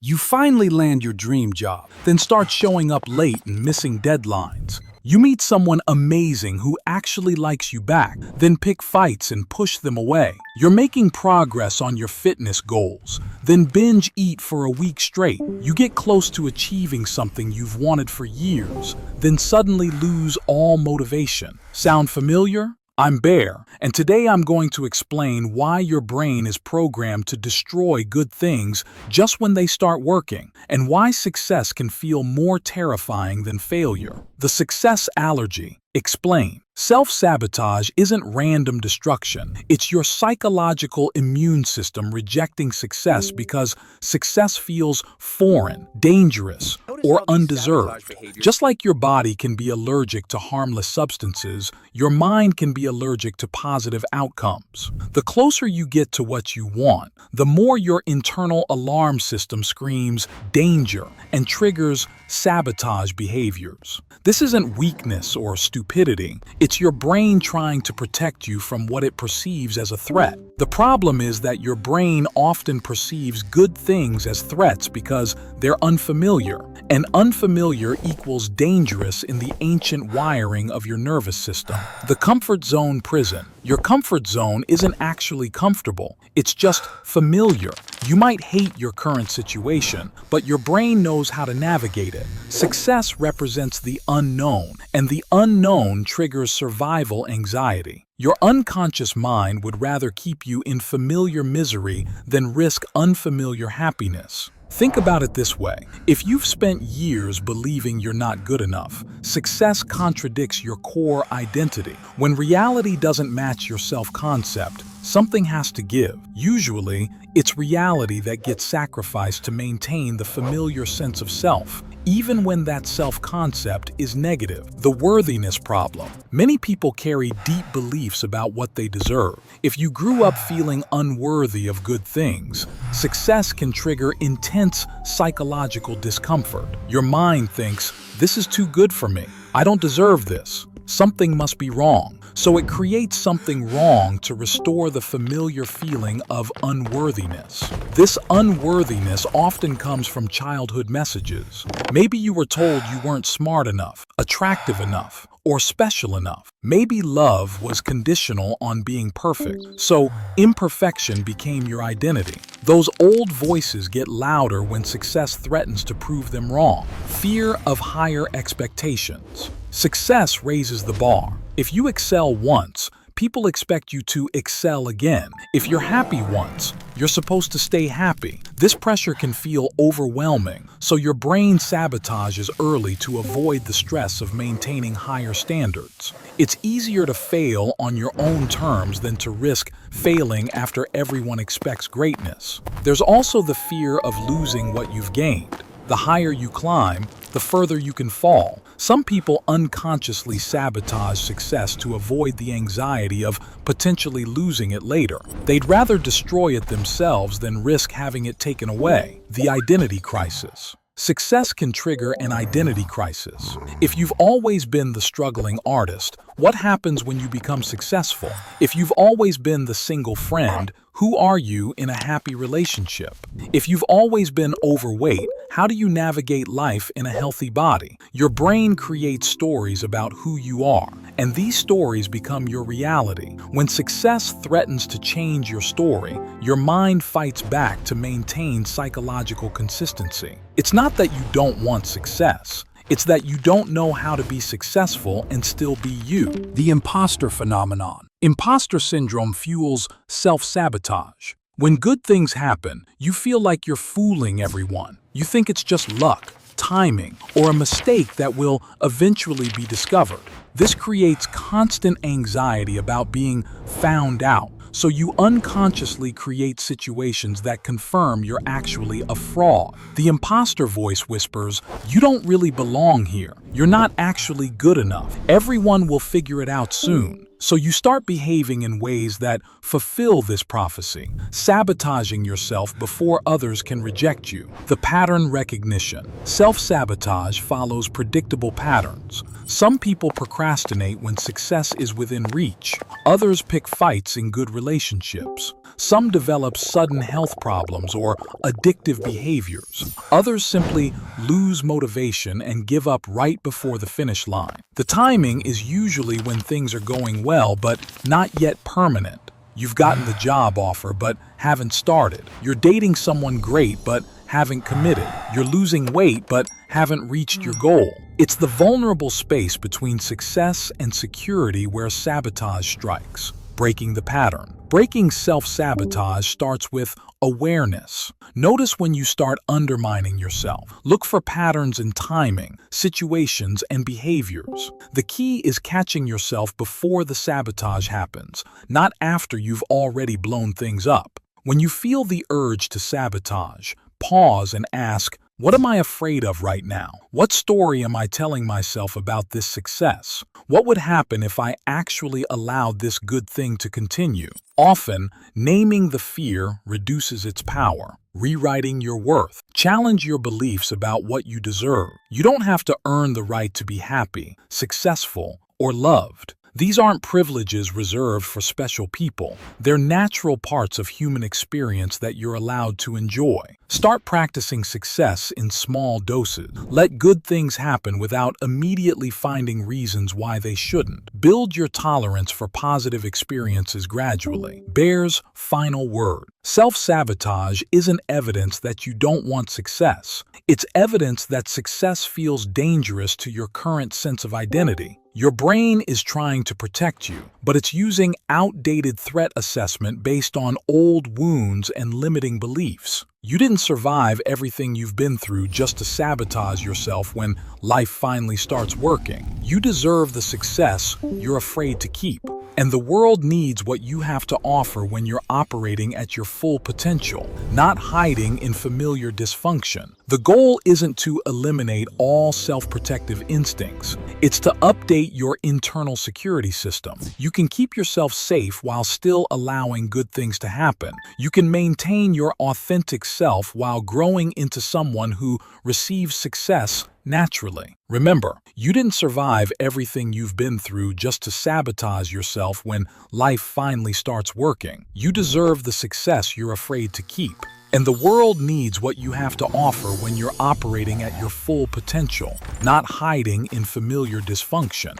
You finally land your dream job, then start showing up late and missing deadlines. You meet someone amazing who actually likes you back, then pick fights and push them away. You're making progress on your fitness goals, then binge eat for a week straight. You get close to achieving something you've wanted for years, then suddenly lose all motivation. Sound familiar? I'm Bear, and today I'm going to explain why your brain is programmed to destroy good things just when they start working, and why success can feel more terrifying than failure. The success allergy. Explain. Self-sabotage isn't random destruction. It's your psychological immune system rejecting success because success feels foreign, dangerous, or undeserved. Just like your body can be allergic to harmless substances, your mind can be allergic to positive outcomes. The closer you get to what you want, the more your internal alarm system screams danger and triggers sabotage behaviors. This isn't weakness or stupidity. It's your brain trying to protect you from what it perceives as a threat. The problem is that your brain often perceives good things as threats because they're unfamiliar, and unfamiliar equals dangerous in the ancient wiring of your nervous system. The comfort zone prison. Your comfort zone isn't actually comfortable, it's just familiar. You might hate your current situation, but your brain knows how to navigate it. Success represents the unknown, and the unknown triggers survival anxiety. Your unconscious mind would rather keep you in familiar misery than risk unfamiliar happiness. Think about it this way. If you've spent years believing you're not good enough, success contradicts your core identity. When reality doesn't match your self-concept, something has to give. Usually, it's reality that gets sacrificed to maintain the familiar sense of self, even when that self-concept is negative. The worthiness problem. Many people carry deep beliefs about what they deserve. If you grew up feeling unworthy of good things, success can trigger intense psychological discomfort. Your mind thinks, "This is too good for me. I don't deserve this. Something must be wrong." So it creates something wrong to restore the familiar feeling of unworthiness. This unworthiness often comes from childhood messages. Maybe you were told you weren't smart enough, attractive enough, or special enough. Maybe love was conditional on being perfect, so imperfection became your identity. Those old voices get louder when success threatens to prove them wrong. Fear of higher expectations. Success raises the bar. If you excel once, people expect you to excel again. If you're happy once, you're supposed to stay happy. This pressure can feel overwhelming, so your brain sabotages early to avoid the stress of maintaining higher standards. It's easier to fail on your own terms than to risk failing after everyone expects greatness. There's also the fear of losing what you've gained. The higher you climb, the further you can fall. Some people unconsciously sabotage success to avoid the anxiety of potentially losing it later. They'd rather destroy it themselves than risk having it taken away. The identity crisis. Success can trigger an identity crisis. If you've always been the struggling artist, what happens when you become successful? If you've always been the single friend, who are you in a happy relationship? If you've always been overweight, how do you navigate life in a healthy body? Your brain creates stories about who you are, and these stories become your reality. When success threatens to change your story, your mind fights back to maintain psychological consistency. It's not that you don't want success. It's that you don't know how to be successful and still be you. The impostor phenomenon. Imposter syndrome fuels self-sabotage. When good things happen, you feel like you're fooling everyone. You think it's just luck, timing, or a mistake that will eventually be discovered. This creates constant anxiety about being found out, so you unconsciously create situations that confirm you're actually a fraud. The imposter voice whispers, "You don't really belong here. You're not actually good enough. Everyone will figure it out soon." So you start behaving in ways that fulfill this prophecy, sabotaging yourself before others can reject you. The pattern recognition. Self-sabotage follows predictable patterns. Some people procrastinate when success is within reach. Others pick fights in good relationships. Some develop sudden health problems or addictive behaviors. Others simply lose motivation and give up right before the finish line. The timing is usually when things are going well, but not yet permanent. You've gotten the job offer, but haven't started. You're dating someone great, but haven't committed. You're losing weight, but haven't reached your goal. It's the vulnerable space between success and security where sabotage strikes. Breaking the pattern. Breaking self-sabotage starts with awareness. Notice when you start undermining yourself. Look for patterns in timing, situations, and behaviors. The key is catching yourself before the sabotage happens, not after you've already blown things up. When you feel the urge to sabotage, pause and ask, what am I afraid of right now? What story am I telling myself about this success? What would happen if I actually allowed this good thing to continue? Often, naming the fear reduces its power. Rewriting your worth. Challenge your beliefs about what you deserve. You don't have to earn the right to be happy, successful, or loved. These aren't privileges reserved for special people. They're natural parts of human experience that you're allowed to enjoy. Start practicing success in small doses. Let good things happen without immediately finding reasons why they shouldn't. Build your tolerance for positive experiences gradually. Bear's final word. Self-sabotage isn't evidence that you don't want success. It's evidence that success feels dangerous to your current sense of identity. Your brain is trying to protect you, but it's using outdated threat assessment based on old wounds and limiting beliefs. You didn't survive everything you've been through just to sabotage yourself when life finally starts working. You deserve the success you're afraid to keep. And the world needs what you have to offer when you're operating at your full potential, not hiding in familiar dysfunction. The goal isn't to eliminate all self-protective instincts. It's to update your internal security system. You can keep yourself safe while still allowing good things to happen. You can maintain your authentic self while growing into someone who receives success naturally. Remember, you didn't survive everything you've been through just to sabotage yourself when life finally starts working. You deserve the success you're afraid to keep. And the world needs what you have to offer when you're operating at your full potential, not hiding in familiar dysfunction.